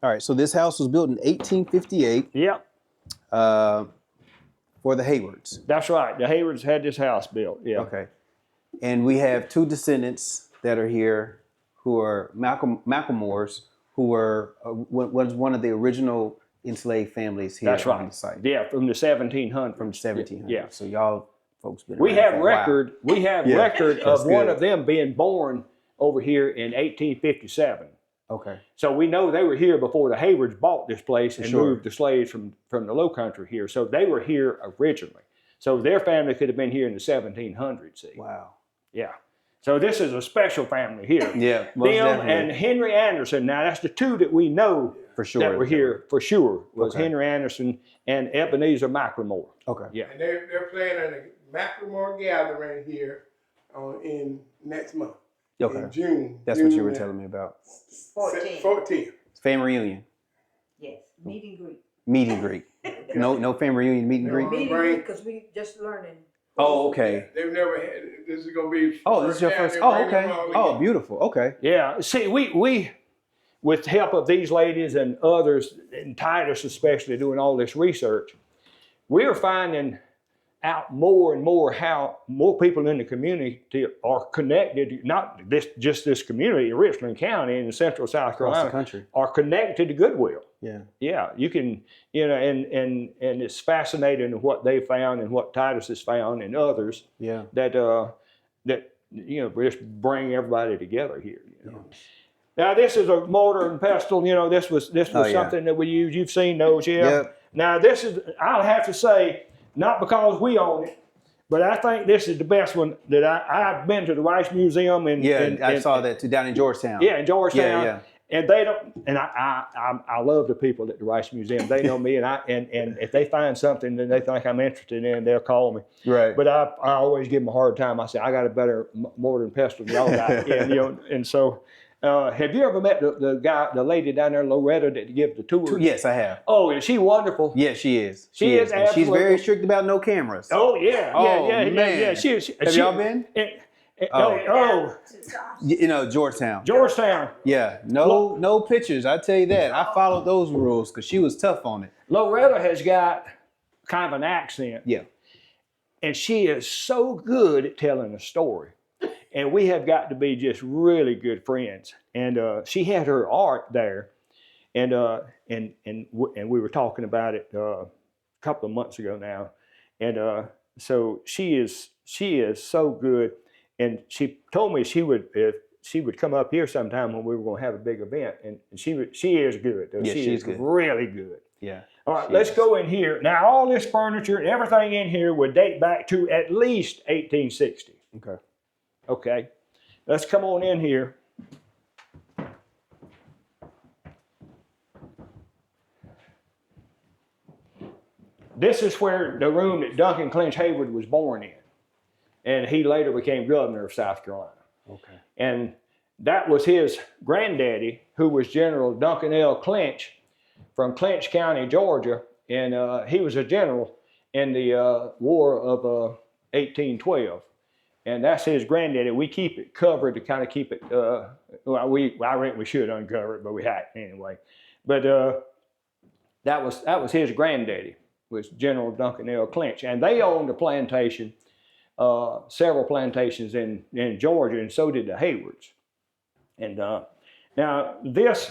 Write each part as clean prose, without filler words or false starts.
All right, so this house was built in 1858 Yep, for the Haywards. that's right. The Haywards had this house built. Yeah. Okay. And we have two descendants that are here who are Macklemores, who were was one of the original enslaved families here That's on right. the site. Yeah, from the 1700s. From 1700. Yeah. So y'all folks been We around have for a while. record. We have Yeah, record that's of one good. of them being born over here in 1857. Okay. So we know they were here before the Haywards bought this place and sure. moved the slaves from the Low Country here. So they were here originally. So their family could have been here in the 1700s. See? Wow. Yeah. So this is a special family here. Yeah. Most Them definitely. and Henry Anderson. Now that's the two that we know For sure. that were here for sure. Was Okay. Henry Anderson and Ebenezer McLemore. Okay. Yeah. And they're planning a McLemore gathering here in next month. Okay. In June. That's June what you were telling me about. 14th. Family reunion. Yes, meet and greet. Meet and greet. No family reunion, meet and greet? No. Meet and greet because we just learning. Oh, okay. They've never had. This is gonna be. Oh, this is your time first. they Oh, bring okay. them all Oh, together. beautiful. Okay. Yeah, see, we with the help of these ladies and others, and Titus especially, doing all this research, we're finding out more and more how more people in the community are connected, not just this community, Richland County in central South Across Carolina, the country. are connected to Goodwill. Yeah. Yeah, you can, and it's fascinating what they found and what Titus has found and others Yeah. that just bring everybody together here. Now this is a mortar and pestle. This was Oh, yeah. something that we use. You've seen those, yeah. Yep. Now this is, I'll have to say, not because we own it, but I think this is the best one that I've been to the Rice Museum and I saw that too down in Georgetown. Yeah, in Georgetown. Yeah. And they don't, and I love the people at the Rice Museum. They know me, and if they find something that they think I'm interested in, they'll call me. Right. But I always give them a hard time. I say I got a better mortar and pestle than y'all got. And so, have you ever met the lady down there, Loretta, that gives the tour? Yes, I have. Oh, is she wonderful? Yeah, she is. She is And she's absolutely- very strict about no cameras. Oh yeah. Oh, yeah. man. Have y'all been? Georgetown. Georgetown. Yeah, no pictures. I tell you that. I followed those rules because she was tough on it. Loretta has got kind of an accent. Yeah. And she is so good at telling a story. And we have got to be just really good friends. And she had her art there, and we were talking about it a couple of months ago now. And so she is so good. And she told me she would come up here sometime when we were going to have a big event. And she is good. Yeah, she she's is good. really good. Yeah. All right, She let's is. go in here. Now, all this furniture and everything in here would date back to at least 1860. Okay. Okay, let's come on in here. This is where the room that Duncan Clinch Haywood was born in. And he later became governor of South Carolina. Okay. And that was his granddaddy, who was General Duncan L. Clinch from Clinch County, Georgia. And he was a general in the War of 1812. And that's his granddaddy. We keep it covered to kind of keep it, I reckon we should uncover it, but we hadn't anyway. But that was his granddaddy, was General Duncan L. Clinch. And they owned a plantation, several plantations in Georgia, and so did the Haywards. And now this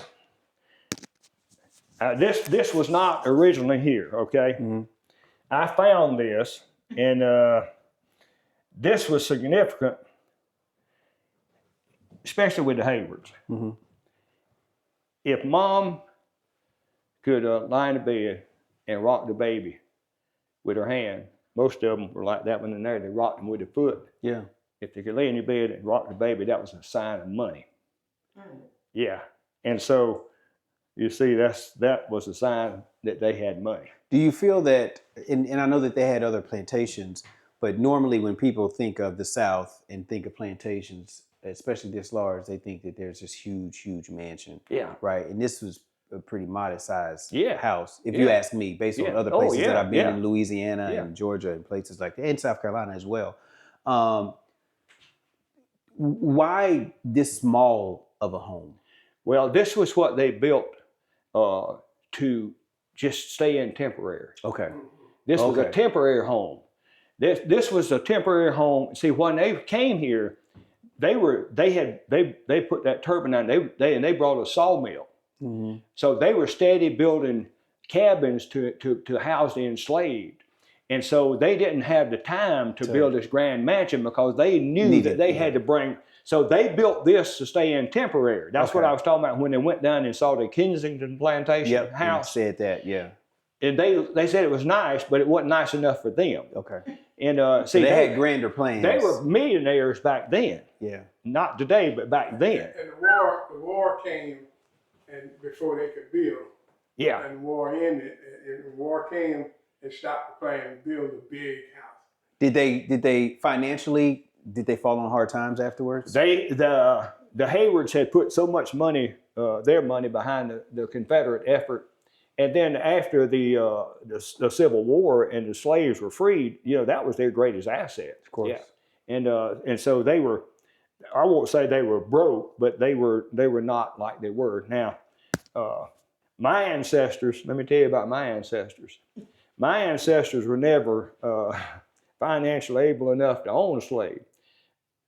was not originally here, okay? Mm-hmm. I found this, and this was significant, especially with the Haywards. Mm-hmm. If mom could lie in the bed and rock the baby with her hand, most of them were like that one in there. They rocked them with their foot. Yeah. If they could lay in your bed and rock the baby, that was a sign of money. Yeah. And so you see, that was a sign that they had money. Do you feel that, and I know that they had other plantations, but normally when people think of the South and think of plantations, especially this large, they think that there's this huge, huge mansion. Yeah. Right. And this was a pretty modest sized Yeah. house, if you Yeah. ask me, based on Yeah. other Oh, places that yeah, I've been yeah. in Louisiana Yeah. and Georgia and places like that, and South Carolina as well. Why this small of a home? Well, this was what they built to just stay in temporary. Okay. This was a Okay. temporary home. This was a temporary home. See, when they came here, they put that turbine on. They brought a sawmill. Mm-hmm. So they were steady building cabins to house the enslaved. And so they didn't have the time to build this grand mansion because they knew that they had to bring. So they built this to stay in temporary. That's what I was talking about when they went down and saw the Kensington Plantation house. Said that, yeah. And they said it was nice, but it wasn't nice enough for them. Okay. And so they had grander plans. They were millionaires back then. Yeah. Not today, but back then. And the war came, and before they could build. Yeah. And the war ended, and the war came and stopped the plan and build a big house. Did they financially? Did they fall on hard times afterwards? The Haywards had put so much money, their money, behind the Confederate effort, and then after the Civil War and the slaves were freed, that was their greatest asset. Of course. Yeah. And so they were. I won't say they were broke, but they were not like they were now. My ancestors. Let me tell you about my ancestors. My ancestors were never financially able enough to own a slave.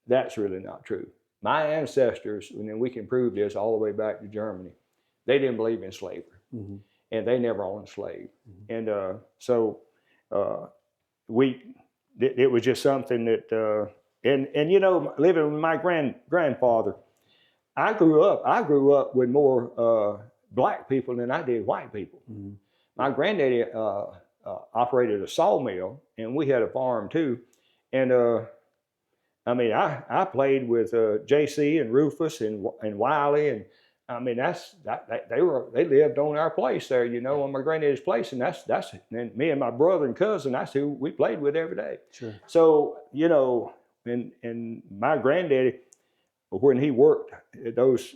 That's really not true. My ancestors, and then we can prove this all the way back to Germany, they didn't believe in slavery, and they never owned a slave. And so it was just something that, and living with my grandfather, I grew up with more black people than I did white people. My granddaddy operated a sawmill, and we had a farm too. And I played with JC and Rufus and Wiley, and they lived on our place there, on my granddaddy's place, and and me and my brother and cousin, that's who we played with every day. Sure. So and my granddaddy, when he worked at those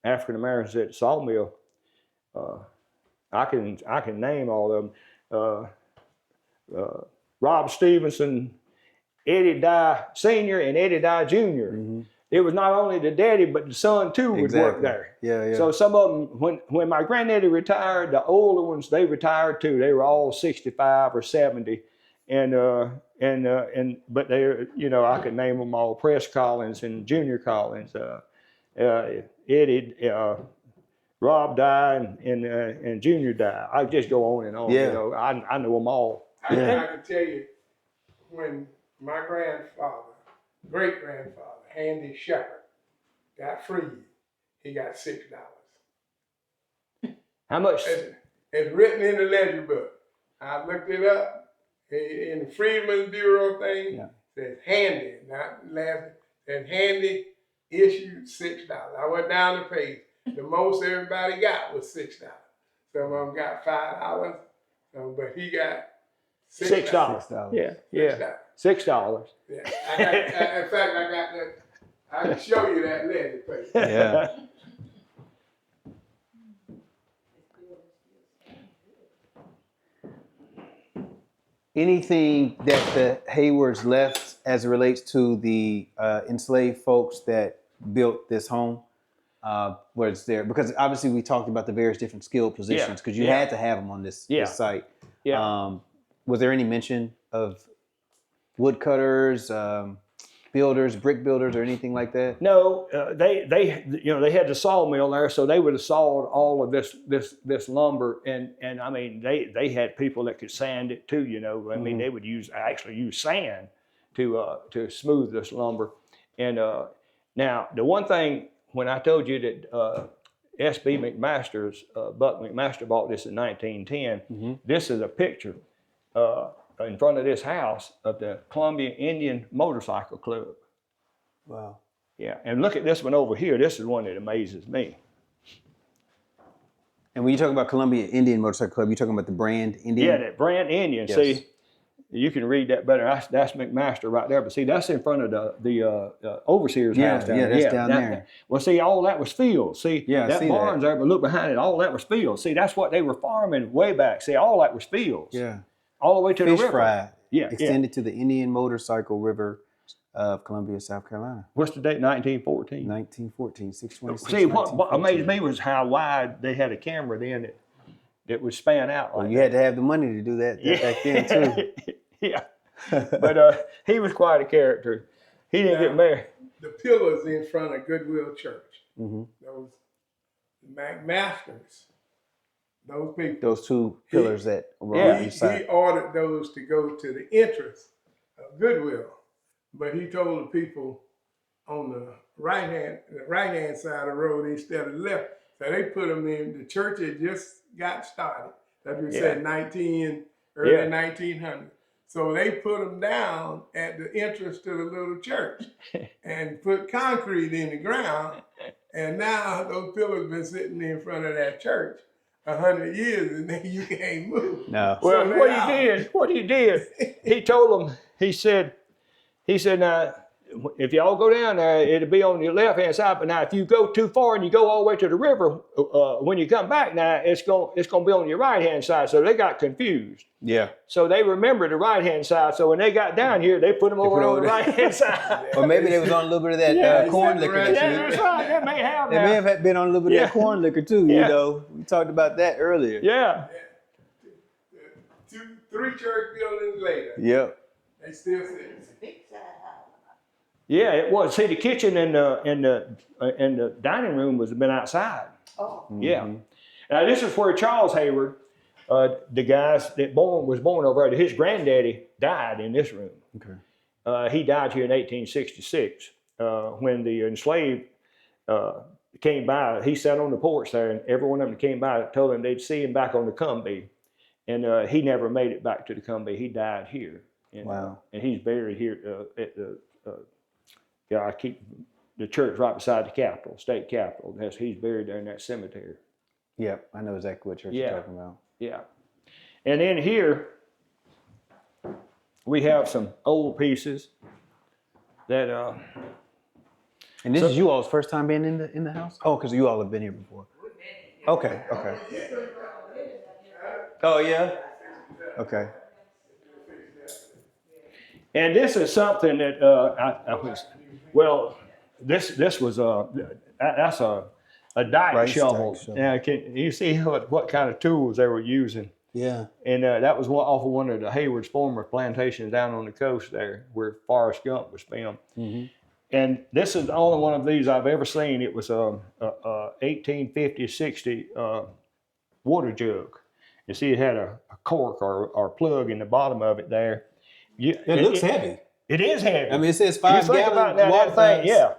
African Americans at the sawmill, I can name all of them. Rob Stevenson, Eddie Dye Sr. and Eddie Dye Jr. It was not only the daddy, but the son too would work there. Yeah. So some of them, when my granddaddy retired, the older ones, they retired too. They were all 65 or 70. But they, I could name them all: Press Collins and Junior Collins, Eddie, Rob Dye and Junior Dye. I just go on and on. Yeah. I know them all. I can tell you, when my great-grandfather, Handy Shepherd, got freed, he got $6. How much? It's written in the ledger book. I looked it up in the Freedmen's Bureau thing. Yeah. Says Handy, not last. And Handy issued $6. I went down the page. The most everybody got was $6. Some of them got $5, but he got $6. $6. Yeah. $6. Yeah. In fact, I got that. I can show you that ledger page. Yeah. Anything that the Haywards left as it relates to the enslaved folks that built this home? Where it's there, because obviously we talked about the various different skilled positions, because you had to have them on this site. Yeah. Was there any mention of woodcutters, builders, brick builders, or anything like that? No, they had the sawmill there, so they would have sawed all of this lumber, and they had people that could sand it too. They would actually use sand to smooth this lumber. And now the one thing, when I told you that S.B. McMaster's, Buck McMaster bought this in 1910, this is a picture in front of this house of the Columbia Indian Motorcycle Club. Wow. Yeah, and look at this one over here. This is one that amazes me. And when you talk about Columbia Indian Motorcycle Club, you're talking about the brand Indian? Yeah, that brand Indian. Yes. See, you can read that better. That's McMaster right there. But see, that's in front of the overseer's house down there. That's down there. Well, see, all that was fields. See, that barn's there, but look behind it. All that was fields. See, that's what they were farming way back. See, all that was fields. Yeah. All the way to Fish the river. fry. Yeah. Extended to the Indian Motorcycle River of Columbia, South Carolina. What's the date? 1914. 1914, 626. See, what amazed me was how wide they had a camera then that would span out like Well, you had to have the money to do that back then too. Yeah. But he was quite a character. He didn't get married. The pillars in front of Goodwill Church, Mm-hmm. those McMasters, those people. Those two pillars that were Yeah. on each side. He ordered those to go to the entrance of Goodwill, but he told the people on the right hand side of the road instead of the left. So they put them in. The church had just got started. Like we said, early 1900. So they put them down at the entrance to the little church and put concrete in the ground. And now those pillars been sitting in front of that church 100 years, and then you can't move. No. Well, So what he did, he told them, he said, now, if y'all go down there, it'll be on your left-hand side. But now, if you go too far and you go all the way to the river, when you come back, now it's gonna be on your right-hand side. So they got confused. Yeah. So they remembered the right-hand side. So when they got down here, they put them over on the right-hand side. Or maybe they was on a little bit of that corn liquor. right. That's right. That may have. They may have been on a little bit of that corn liquor too. You Yeah. know, we talked about that earlier. Yeah. 3 church buildings later, Yep. they still sitting. Yeah, it was. See, the kitchen and the dining room was been outside. Oh. Yeah. Now this is where Charles Hayward, the guy that was born over there, his granddaddy died in this room. Okay. He died here in 1866 when the enslaved came by. He sat on the porch there, and every one of them that came by told him they'd see him back on the Cumbee, and he never made it back to the Cumbee. He died here. And, Wow. And he's buried here at the. I keep the church right beside the Capitol, state Capitol. He's buried there in that cemetery. Yep. I know exactly what church you're talking about. Yeah. And in here, we have some old pieces that. And this is you all's first time being in the house? Oh, because you all have been here before. Okay. Okay. Oh yeah. Okay. And this is something that I was. Well, this was that's a dike Rice shovel. dike shovel. Now, can you see what kind of tools they were using? Yeah. And that was off of one of the Hayward's former plantations down on the coast there, where Forrest Gump was filmed. Mm-hmm. And this is the only one of these I've ever seen. It was a 1850-60 water jug. You see, it had a cork or plug in the bottom of it there. It looks heavy. It is heavy. I mean, it says You 5 think gallon about that water thing, tanks. yeah.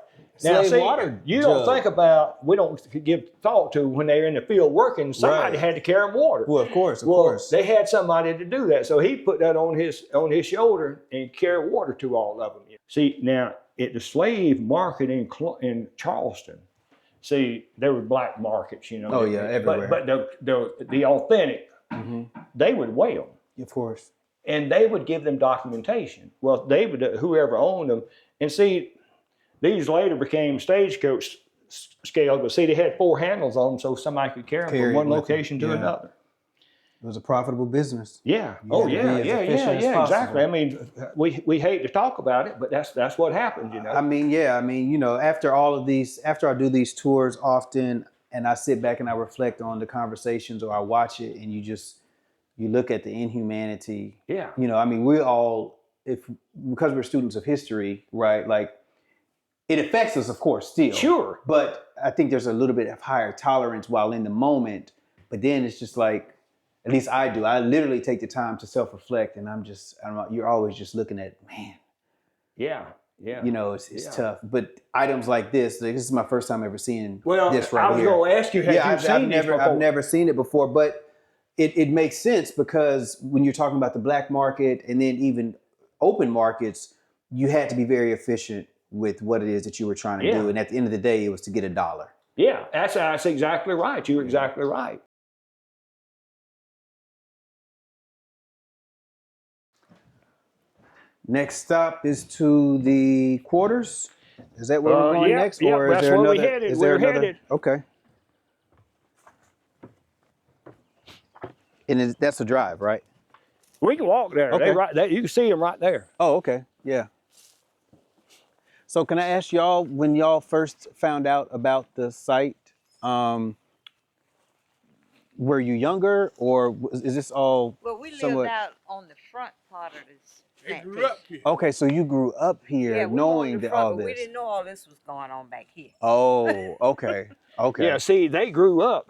Now, Slave see, water you don't jug. think about, we don't give thought to when they're in the field working, somebody Right. had to carry them water. Well, of course. They had somebody to do that. So he put that on his shoulder and carried water to all of them. See, now, at the slave market in Charleston, see, there were black markets, you know. Oh, yeah, everywhere. But the authentic, they would weigh them. Of course. And they would give them documentation. Well, they would, whoever owned them, and see, these later became stagecoach scales, but see, they had 4 handles on them so somebody could carry them from one location to another. It was a profitable business. Yeah. You had to be as efficient as possible. Exactly. I mean, we hate to talk about it, but that's what happened, you know. I mean, you know, after I do these tours often, and I sit back and I reflect on the conversations, or I watch it, and you look at the inhumanity. Yeah. You know, I mean, because we're students of history, right? Like, it affects us, of course, still. Sure. But I think there's a little bit of higher tolerance while in the moment. But then it's just like, at least I do. I literally take the time to self-reflect, and I don't know, you're always just looking at, man. Yeah. Yeah. You know, it's tough. But items like this is my first time ever seeing this right here. I was going to ask you, have you seen this before? I've never seen it before, but it makes sense, because when you're talking about the black market and then even open markets, you had to be very efficient with what it is that you were trying to do. And at the end of the day, it was to get $1. Yeah, that's exactly right. You're exactly right. Next stop is to the quarters. Is that where we're going next? Or is that's there where another? we headed. Is there We're another? headed. Okay. And that's a drive, right? We can walk there. Okay. You can see them right there. Oh, okay. Yeah. So can I ask y'all, when y'all first found out about the site, were you younger, or is this all Well, we lived somewhat? out on the front part of this They grew plantation. up here. Okay, so you grew up here Yeah, we were on knowing the that front, all but we this. didn't know all this was going on back here. Oh, okay, okay. Yeah, see, they grew up.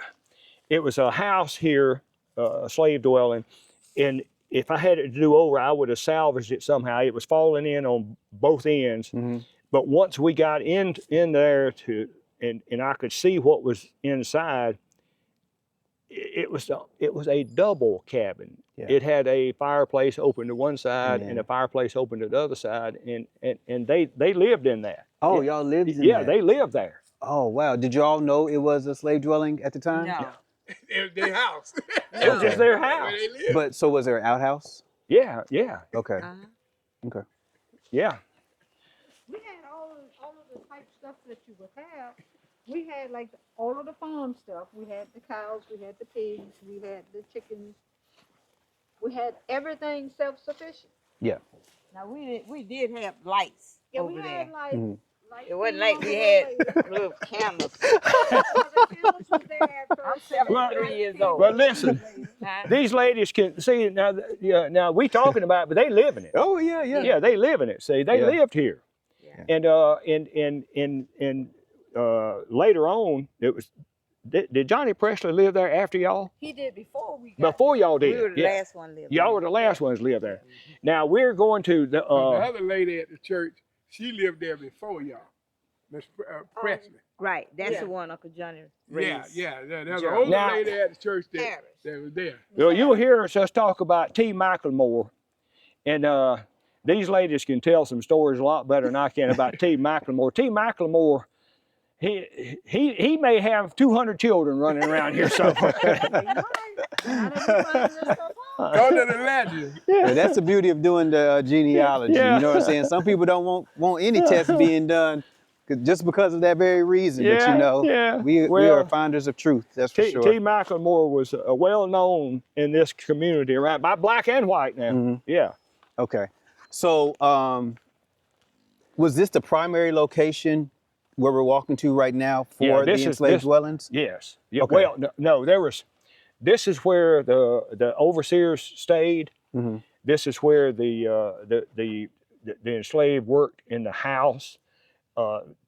It was a house here, a slave dwelling, and if I had it to do over, I would have salvaged it somehow. It was falling in on both ends. Mm-hmm. But once we got in there and I could see what was inside, it was a double cabin. Yeah. It had a fireplace open to one side and then- a fireplace open to the other side, and they lived in that. Oh, y'all lived in Yeah, that. they lived there. Oh, wow. Did y'all know it was a slave dwelling at the time? No. It was their house. It was just their house. Where they lived. But so was there an outhouse? Yeah. Okay. Uh-huh. Okay. Yeah. We had all of the type stuff that you would have. We had like all of the farm stuff. We had the cows, we had the pigs, we had the chickens. We had everything self-sufficient. Yeah. Now we did have lights Yeah, over we there. had like, Mhm. like It wasn't you like know, we like- had little cameras. the camels was there at I'm first. 73 years old. But listen, Huh? these ladies can see now. Yeah, now we talking about, it, but they live in it. Oh, yeah, yeah. Yeah, they live in it. See, they Yeah. lived here, Yeah. and later on, it was. Did Johnny Presley live there after y'all? He did before we got Before y'all We did. were the Yeah. last one living. Y'all were the last ones live there. Now we're going to the. The other lady at the church, she lived there before y'all. Miss Presley. Right, that's Yeah. the one Uncle Johnny Yeah, raised. yeah. There's an Joe. older Now- lady at the church Harris. that was there. Well, you'll hear us talk about T. Macklemore, and these ladies can tell some stories a lot better than I can about T. Macklemore. T. Macklemore, he may have 200 children running around here somewhere. Go to the legend. Yeah, that's the beauty of doing the genealogy. Yeah. You know what I'm saying? Some people don't want any tests being done just because of that very reason. But you know, yeah. we are Well, finders of truth. That's for T. sure. Macklemore was well known in this community, right? By black and white now. Mhm. Yeah. Okay. So, was this the primary location where we're walking to right now for Yeah, the this is- enslaved this- dwellings? Yes. Yeah. Okay. Well, no, there was. This is where the overseers stayed. Mhm. This is where the enslaved worked in the house,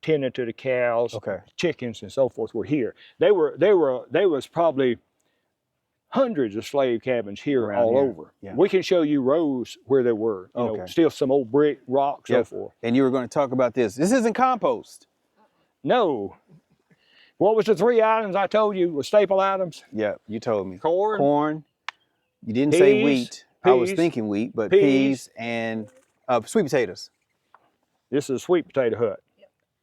tending to the cows, Okay. chickens, and so forth. Were here. They was probably hundreds of slave cabins here Around all here. over. Yeah. We can show you rows where there were. You know, Okay. still some old brick, rock, so Yep. forth. And you were going to talk about this. This isn't compost. No. What was the three items I told you were staple items? Yeah, you told me. Corn. Corn. You didn't say Peas, wheat. I was peas, thinking wheat, but peas. peas and sweet potatoes. This is a sweet potato hut.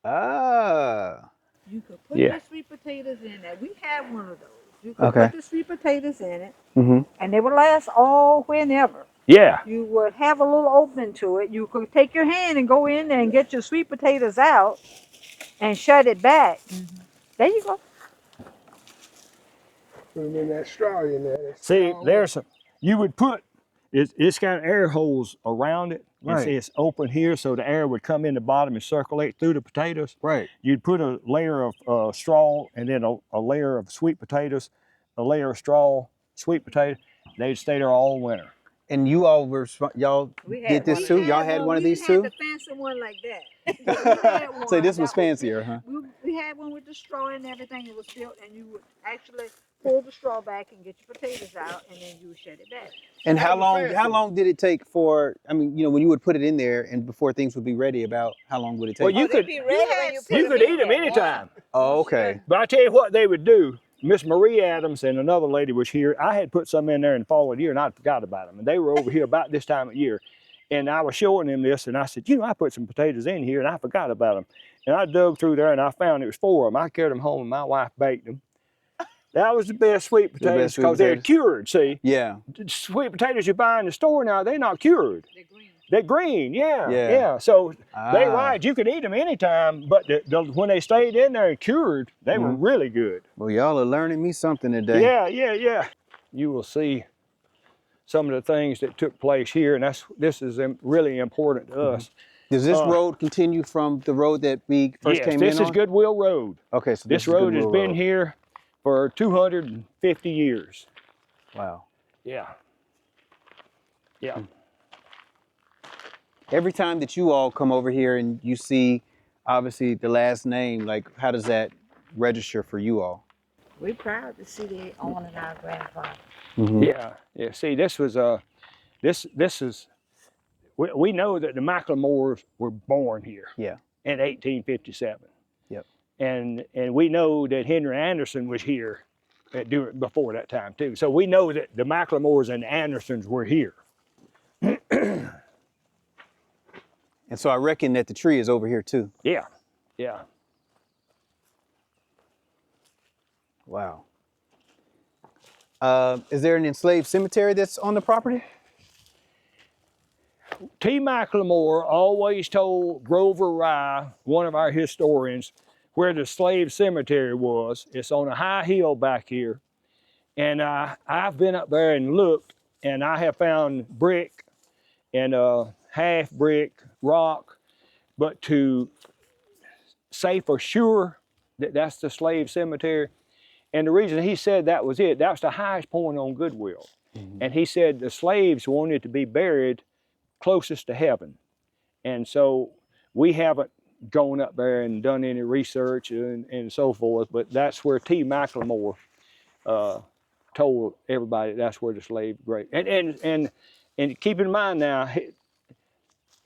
Ah. You could put Yeah. the sweet potatoes in there. We had one of those. You could Okay. put the sweet potatoes in it, Mm-hmm. and they would last all whenever. Yeah. You would have a little opening to it. You could take your hand and go in there and get your sweet potatoes out and shut it back. There you go. Put them in that straw in there. See, there's a, you would put, it's got air holes around it. Right. It's open here so the air would come in the bottom and circulate through the potatoes. Right. You'd put a layer of straw and then a layer of sweet potatoes, a layer of straw, sweet potato. They'd stay there all winter. And you all were y'all We had did this one. too? We Y'all had one of we these had too? the fancy one like that. We had one So this was that fancier, huh? We had one with the straw and everything. It was built, and you would actually pull the straw back and get your potatoes out, and then you would shut it back. And That how was long fancy. did it take for, I mean, you know, when you would put it in there and before things would be ready, about how long would it take? Well, you Oh, they'd could be ready when you put you them could in eat them there. anytime. Oh, okay. But I tell you what they would do. Miss Marie Adams and another lady was here. I had put some in there in the following year, and I forgot about them. And they were over here about this time of year. And I was showing them this, and I said, you know, I put some potatoes in here, and I forgot about them. And I dug through there, and I found it was 4 of them. I carried them home, and my wife baked them. That was the best sweet potatoes best sweet because they're potatoes. cured, see. Yeah. The sweet potatoes you buy in the store now, they're not cured. They're green. They're green, yeah. Yeah. So they Ah. right, you could eat them anytime, but when they stayed in there and cured, they were Mhm. really good. Well, y'all are learning me something today. Yeah. You will see some of the things that took place here, and this is really important to us. Does this road continue from the road that we first Yes, came in this on? is Goodwill Road. Okay, so This is road has Goodwill been Road. here for 250 years. Wow. Yeah. Yeah. Every time that you all come over here and you see, obviously, the last name, like, how does that register for you all? We're proud to see they honoring our grandfather. Yeah. Yeah. See, this was this is we know that the McLemores were born here. Yeah. In 1857. Yep. And we know that Henry Anderson was here before that time too. So we know that the McLemores and Andersons were here. And so I reckon that the tree is over here too. Yeah. Yeah. Wow. Is there an enslaved cemetery that's on the property? T. McLemore always told Grover Rye, one of our historians, where the slave cemetery was. It's on a high hill back here. And I've been up there and looked, and I have found brick and half brick, rock, but to say for sure that that's the slave cemetery, and the reason he said that was it, that was the highest point on Goodwill. And he said the slaves wanted to be buried closest to heaven. And so we haven't gone up there and done any research and so forth, but that's where T. McLemore told everybody that's where the slave grave. And keep in mind now,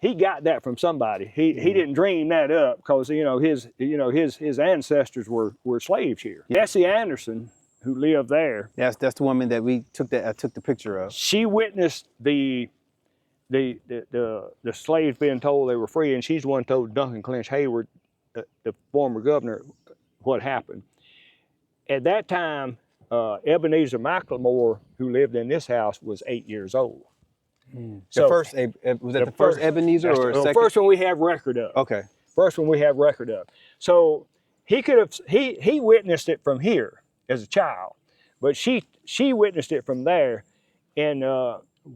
he got that from somebody. He didn't dream that up because his ancestors were slaves here. Bessie Anderson, who lived there, That's the woman that I took the picture of. she witnessed the slaves being told they were free, and she's the one who told Duncan Clinch Hayward, the former governor, what happened. At that time, Ebenezer McLemore, who lived in this house, was 8 years old. So The first, was that the first Ebenezer or the second? first one we have record of. Okay. First one we have record of. So he witnessed it from here as a child, but she witnessed it from there. And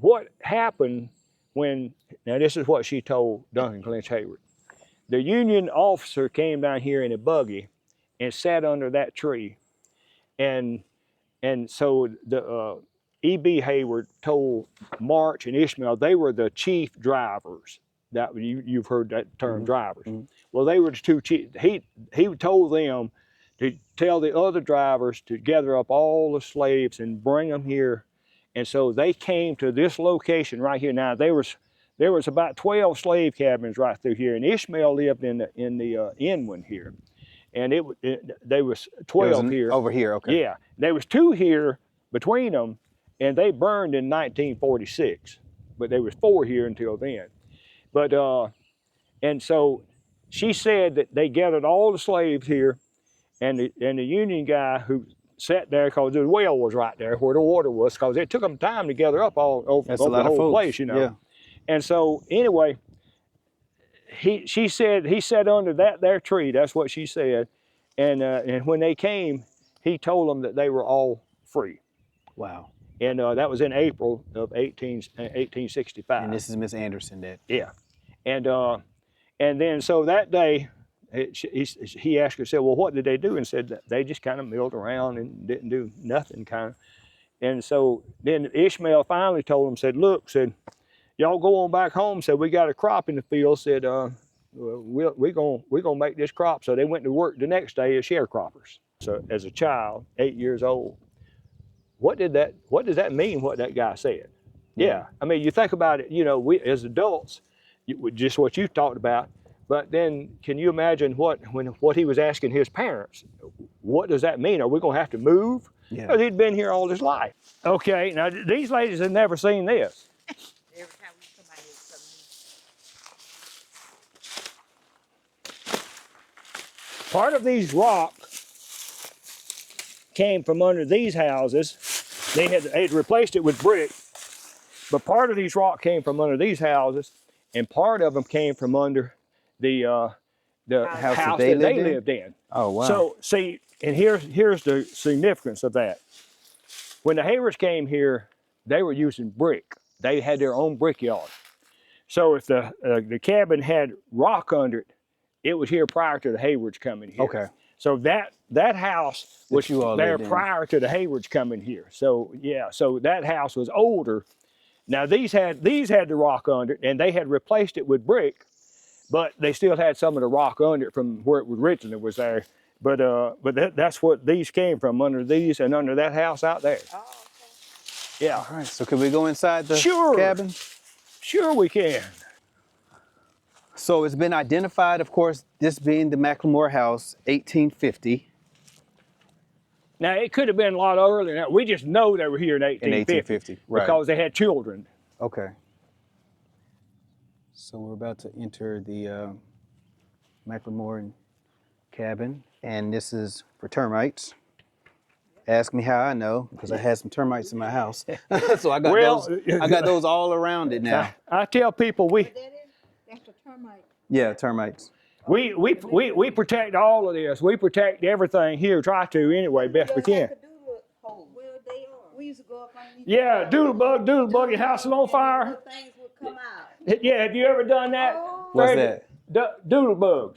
what happened now this is what she told Duncan Clinch Hayward. The Union officer came down here in a buggy and sat under that tree. And so the E.B. Hayward told March and Ishmael, they were the chief drivers. That you've heard that term, drivers. Well, they were the two chief. He told them to tell the other drivers to gather up all the slaves and bring them here. And so they came to this location right here. Now there was about 12 slave cabins right through here, and Ishmael lived in the end one here, and there was 12 here. Over here, okay. Yeah, there was 2 here between them, and they burned in 1946, but there was 4 here until then. But and so she said that they gathered all the slaves here, and the Union guy who sat there, because the well was right there where the water was, because it took them time to gather up all over the whole place, you know. Yeah. And so anyway, she said he sat under that there tree. That's what she said. And when they came, he told them that they were all free. Wow. And that was in April of 1865. And this is Miss Anderson that. Yeah. And then so that day, he asked her, said, well, what did they do? And said that they just kind of milled around and didn't do nothing kind of. And so then Ishmael finally told him, said, look, said, y'all go on back home. Said, we got a crop in the field. Said, we're gonna make this crop. So they went to work the next day as sharecroppers. So as a child, 8 years old, what does that mean, what that guy said? Yeah, I mean, you think about it, you know, we as adults, just what you talked about, but then can you imagine what he was asking his parents? What does that mean? Are we gonna have to move? Yeah. Because he'd been here all his life. Okay, now these ladies have never seen this. Every time we come out here, something Part of these rock came from under these houses. They had replaced it with brick, but part of these rock came from under these houses, and part of them came from under the house that they lived in. Oh, wow. So see, and here's the significance of that. When the Haywards came here, they were using brick. They had their own brickyard. So if the cabin had rock under it, it was here prior to the Haywards coming here. Okay. So that house was you all there lived in. prior to the Haywards coming here. So yeah, so that house was older. Now these had the rock under it, and they had replaced it with brick, but they still had some of the rock under it from where it was originally was there. But that's what these came from, under these and under that house out there. Oh, okay. Yeah. All right, so can we go inside the Sure. cabin? Sure we can. So it's been identified, of course, this being the McLemore House, 1850. Now it could have been a lot earlier. Now, we just know they were here in 1850, right. because they had children. Okay. So we're about to enter the McLemore cabin, and this is for termites. Ask me how I know, because I had some termites in my house. So I got those all around it now. I tell people That's a termite. Yeah, termites. we protect all of this. We protect everything here. Try to anyway, best we can. Well, they are. We used to go up underneath. Yeah, Doodlebug, your house is on fire. Things would come out. Yeah, have you ever done that? What's that? Doodlebug.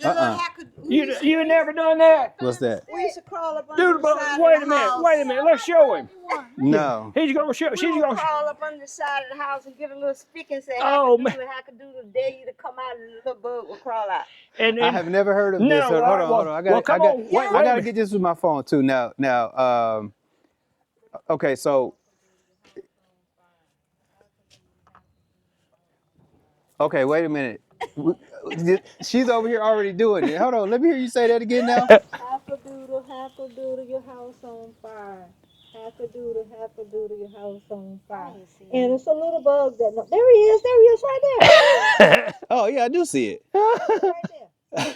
We You never done that? What's that? used to crawl up under the Doodlebug, side wait of a the minute, house. wait a minute. Let's show him. No. He's gonna show. We She's would gonna. crawl up under the side of the house and get a little stick and say, Oh, man. hackadoodle, dare you to come out, and the little bug will crawl out. And I have never heard of No, this. Hold on, well, hold on. well, come on. Wait I a gotta minute. get this with my phone too. Now, okay, so. Okay, wait a minute. She's over here already doing it. Hold on, let me hear you say that again now. Hackadoodle, your house on fire. Hackadoodle, your house on fire. And it's a little bug that, there he is right there. Oh yeah, I do see it. Right there.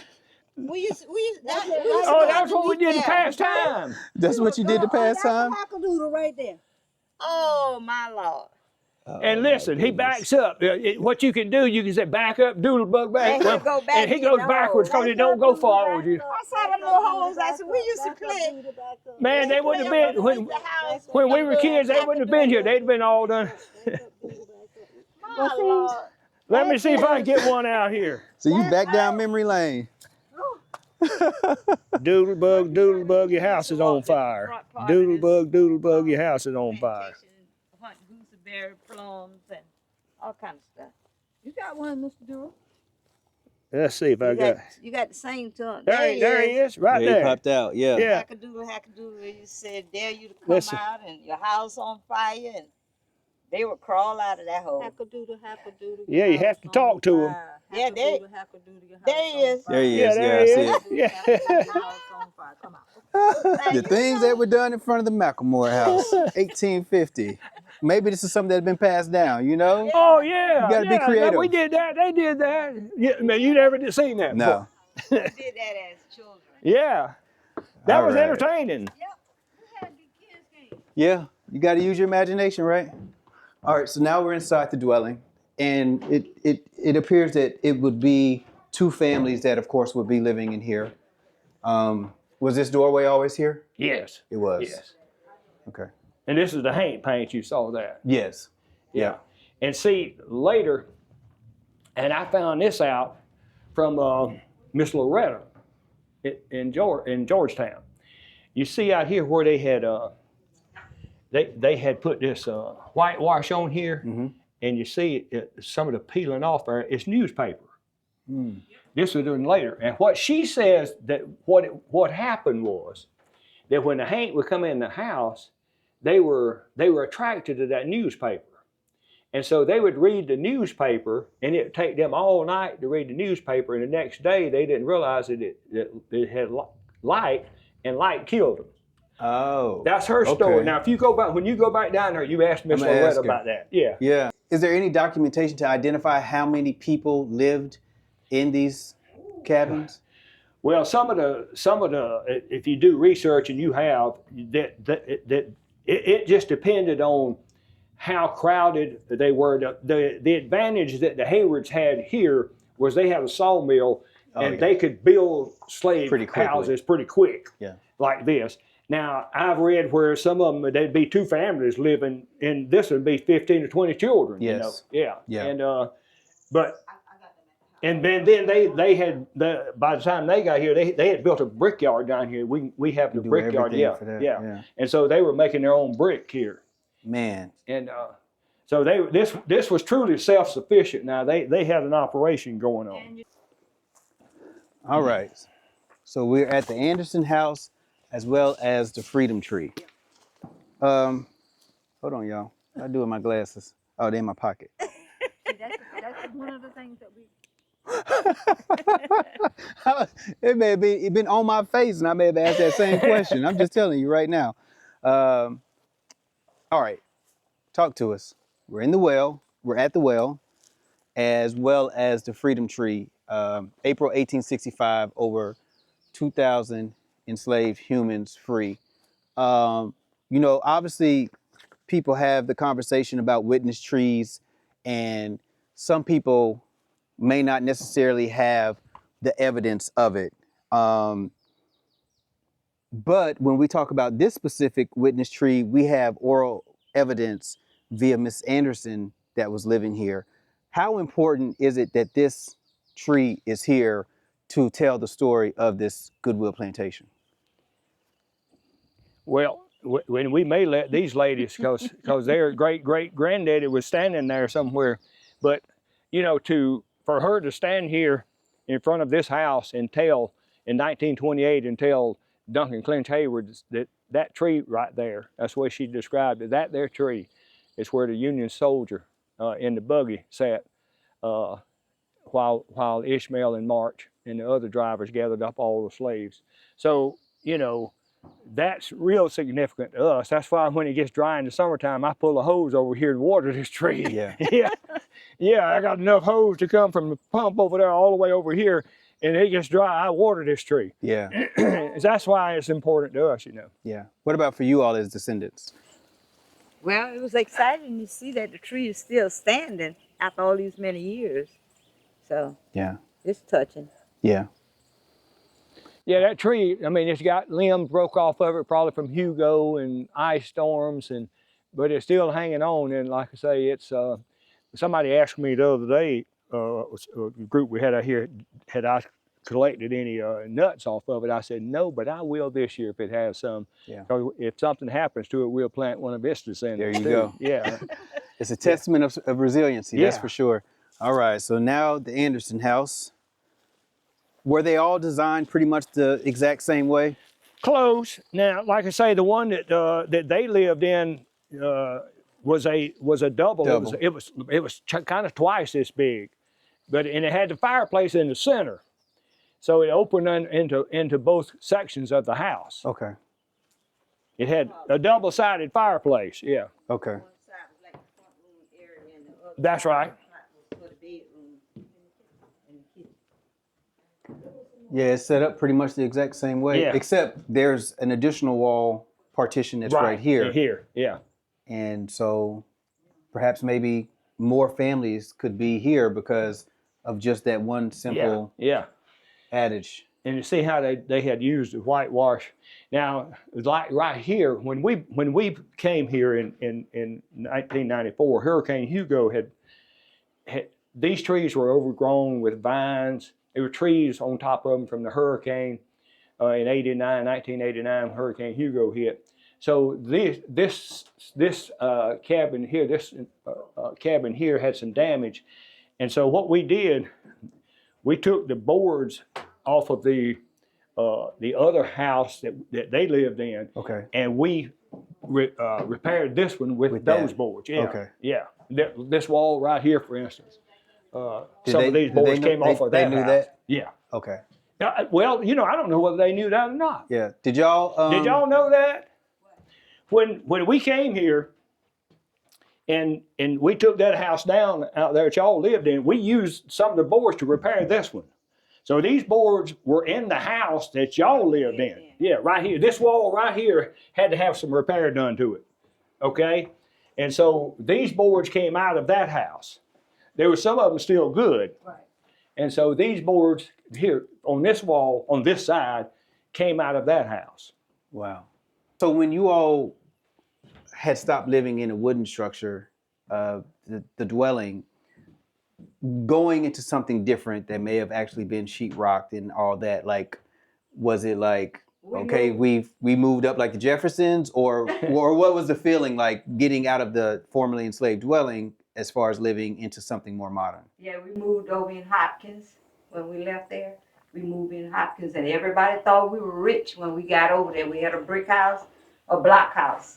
We used That's we it, used to Oh, go that's what we did to underneath pass there. time. That's what you did to pass time. That's a hackadoodle right there. Oh, my Lord. And listen, he backs up. What you can do, you can say back up, Doodlebug back. And he'll go back and he in goes the backwards hole. because he don't go forward. I saw them little holes. I said, we used to play. Man, they wouldn't have been when we were kids. They wouldn't have been here. They'd have been all done. My Lord. Let me see if I can get one out here. So you back down memory lane. Doodlebug, your house is on fire. Doodlebug, your house is on fire. Hunt gooseberry plums and all kind of stuff. You got one, Mr. Durrell? Let's see if I got. You got the same tongue. There he is, right Yeah, he there. popped out. Yeah. Yeah. Hackadoodle, you said, dare you to come Listen. out and your house on fire, and they would crawl out of that hole. Hackadoodle. Yeah, you have to talk to him. Yeah, there he is. There he Yeah, is. there he is. Yeah, Come out. I see it. The things that were done in front of the McLemore House, 1850. Maybe this is something that's been passed down, you know? Oh yeah, You gotta be yeah, creative. We did that. They did that. Yeah, man, you never did seen that. No. We did that as children. Yeah, that All was right. entertaining. Yeah, you got to use your imagination, right? All right, so now we're inside the dwelling, and it appears that it would be two families that, of course, would be living in here. Was this doorway always here? Yes. It was. Yes. Okay. And this is the paint. You saw that. Yes. Yeah. And see later, and I found this out from Miss Loretta in Georgetown. You see out here where they had put this whitewash on here, and you see some of the peeling off there. It's newspaper. This was done later, and what she says that what happened was that when the Hank would come in the house, they were attracted to that newspaper. And so they would read the newspaper, and it would take them all night to read the newspaper, and the next day they didn't realize that it had light, and light killed them. Oh. That's her story. Okay. Now, when you go back down there, you ask Miss I'm gonna ask Loretta her. about that. Yeah. Yeah. Is there any documentation to identify how many people lived in these cabins? Well, some of the, if you do research and you have that it just depended on how crowded they were. The advantage that the Haywards had here was they had a sawmill, and they could build slave Pretty quickly. houses pretty quick, Yeah. like this. Now, I've read where some of them, there'd be two families living, and this would be 15 or 20 children. Yes. You know? Yeah. Yeah. And But and then they had by the time they got here, they had built a brickyard down here. We have the Do brickyard, everything for that, yeah. yeah. And so they were making their own brick here, Man. and so this was truly self-sufficient. Now they had an operation going on. All right. So we're at the Anderson House as well as the Freedom Tree. Hold on, y'all. What I do with my glasses? Oh, they're in my pocket. That's one of the things that we. It may have been on my face, and I may have asked that same question. I'm just telling you right now. All right, talk to us. We're in the well. We're at the well, as well as the Freedom Tree. April 1865, over 2,000 enslaved humans free. Obviously, people have the conversation about witness trees, and some people may not necessarily have the evidence of it. But when we talk about this specific witness tree, we have oral evidence via Miss Anderson that was living here. How important is it that this tree is here to tell the story of this Goodwill Plantation? Well, when we may let these ladies, because their great granddaddy was standing there somewhere, but for her to stand here in front of this house and tell in 1928 and tell Duncan Clinch Hayward that tree right there, that's the way she described it. That there tree is where the Union soldier in the buggy sat while Ishmael and March and the other drivers gathered up all the slaves. So that's real significant to us. That's why when it gets dry in the summertime, I pull a hose over here to water this tree. Yeah. Yeah, I got enough hose to come from the pump over there all the way over here, and it gets dry, I water this tree. Yeah. That's why it's important to us, Yeah. What about for you all as descendants? Well, it was exciting to see that the tree is still standing after all these many years. So Yeah. it's touching. Yeah. Yeah, that tree, I mean, it's got limbs broke off of it, probably from Hugo and ice storms, but it's still hanging on. And like I say, it's somebody asked me the other day, a group we had out here, had I collected any nuts off of it? I said, no, but I will this year if it has some. Yeah. Because if something happens to it, we'll plant one of its descendants. There you go. Yeah. It's a testament of resiliency, that's Yeah. for sure. All right, so now the Anderson House. Were they all designed pretty much the exact same way? Close. Now, like I say, the one that they lived in was a double. Double. It was kind of twice this big, and it had the fireplace in the center, so it opened into both sections of the house. Okay. It had a double-sided fireplace. Yeah, Okay. One side was like the front room area and the other that's side right. was for the bedroom and the kitchen. Yeah, it's set up pretty much the exact same way, Yeah. except there's an additional wall partition that's right here. Here, yeah. And so perhaps maybe more families could be here because of just that one simple Yeah. adage. And you see how they had used the whitewash. Now, like right here, when we came here in 1994, Hurricane Hugo had these trees were overgrown with vines. There were trees on top of them from the hurricane in 1989, when Hurricane Hugo hit. So this cabin here, had some damage, and so what we did, we took the boards off of the other house that they lived in, Okay. and we repaired this one with those that. boards. Yeah. Okay. Yeah. This wall right here, for instance. Some Did of these they boards know- came off of they that knew house. that? Yeah. Okay. Well, I don't know whether they knew that or not. Yeah. Did y'all Did y'all know that? When we came here and we took that house down out there that y'all lived in, we used some of the boards to repair this one. So these boards were in the house that y'all lived in. Yeah, right here. This wall right here had to have some repair done to it. Okay? And so these boards came out of that house. There were some of them still good. Right. And so these boards here on this wall, on this side, came out of that house. Wow. So when you all had stopped living in a wooden structure, the dwelling, going into something different that may have actually been sheetrocked and all that, like, was it like, okay, we moved up like the Jeffersons, or what was the feeling like getting out of the formerly enslaved dwelling as far as living into something more modern? Yeah, we moved over in Hopkins when we left there. We moved in Hopkins, and everybody thought we were rich when we got over there. We had a brick house, a block house.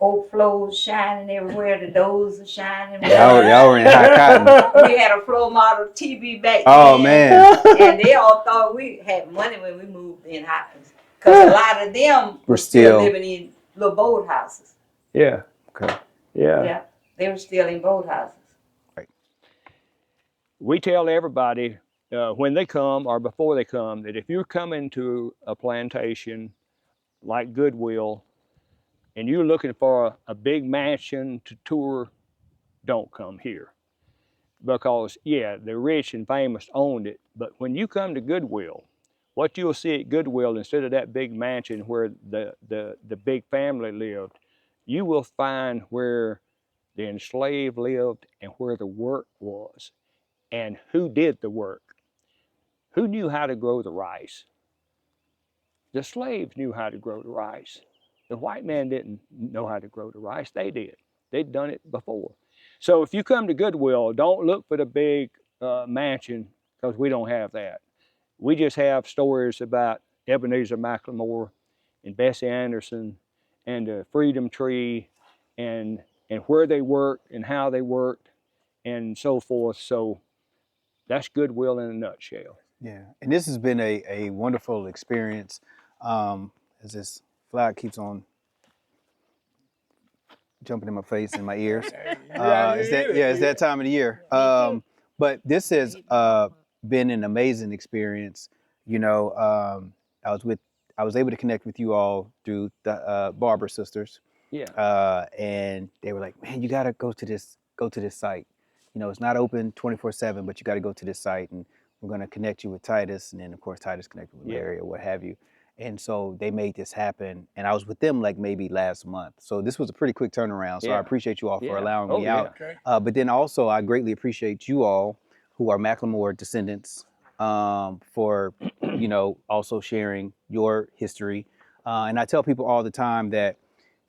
Oak floors shining everywhere, the doors are shining. Y'all were in high cotton. We had a floor model TV back Oh, then. man. And they all thought we had money when we moved in Hopkins. Because a lot of them were still living in little boat houses. Yeah. Okay. Yeah. Yeah, they were still in boat houses. Right. We tell everybody when they come or before they come that if you're coming to a plantation like Goodwill and you're looking for a big mansion to tour, don't come here. Because, yeah, the rich and famous owned it, but when you come to Goodwill, what you'll see at Goodwill, instead of that big mansion where the big family lived, you will find where the enslaved lived and where the work was and who did the work. Who knew how to grow the rice? The slaves knew how to grow the rice. The white man didn't know how to grow the rice. They did. They'd done it before. So if you come to Goodwill, don't look for the big mansion, because we don't have that. We just have stories about Ebenezer McLemore and Bessie Anderson and the Freedom Tree and where they worked and how they worked and so forth. So that's Goodwill in a nutshell. Yeah, and this has been a wonderful experience. As this flag keeps on jumping in my face and my ears. It's that time of the year. But this has been an amazing experience. You know, I was able to connect with you all through the Barber sisters. Yeah. And they were like, man, you gotta go to this site. You know, it's not open 24/7, but you got to go to this site, and we're going to connect you with Titus, and then of course Titus connected with Larry or what have you. And so they made this happen, and I was with them like maybe last month. So this was a pretty quick turnaround. So I appreciate you all for allowing me out. Okay. But then also I greatly appreciate you all who are McLemore descendants for, you know, also sharing your history. And I tell people all the time that,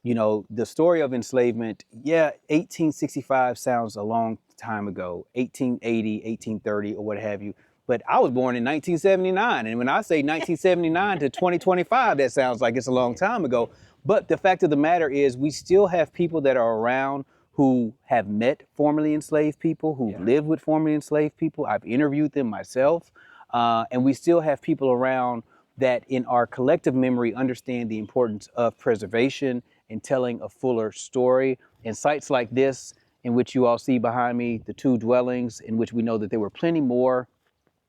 you know, the story of enslavement, 1865 sounds a long time ago, 1880, 1830, or what have you. But I was born in 1979. And when I say 1979 to 2025, that sounds like it's a long time ago. But the fact of the matter is we still have people that are around who have met formerly enslaved people, who've lived with formerly enslaved people. I've interviewed them myself. And we still have people around that in our collective memory understand the importance of preservation and telling a fuller story. And sites like this, in which you all see behind me, the 2 dwellings, in which we know that there were plenty more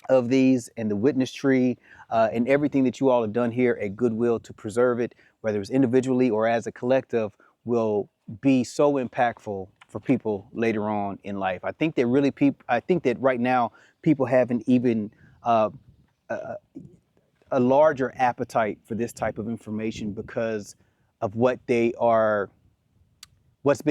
of these, and the witness tree, and everything that you all have done here at Goodwill to preserve it, whether it's individually or as a collective, will be so impactful for people later on in life. I think that right now people have an even a larger appetite for this type of information because of what's been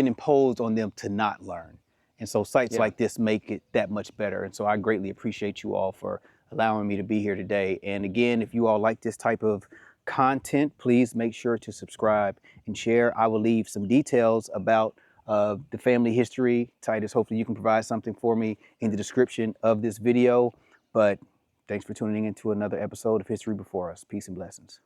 imposed on them to not learn. And so sites like this make it that much better. And so I greatly appreciate you all for allowing me to be here today. And again, if you all like this type of content, please make sure to subscribe and share. I will leave some details about the family history. Titus, hopefully you can provide something for me in the description of this video. But thanks for tuning in to another episode of History Before Us. Peace and blessings.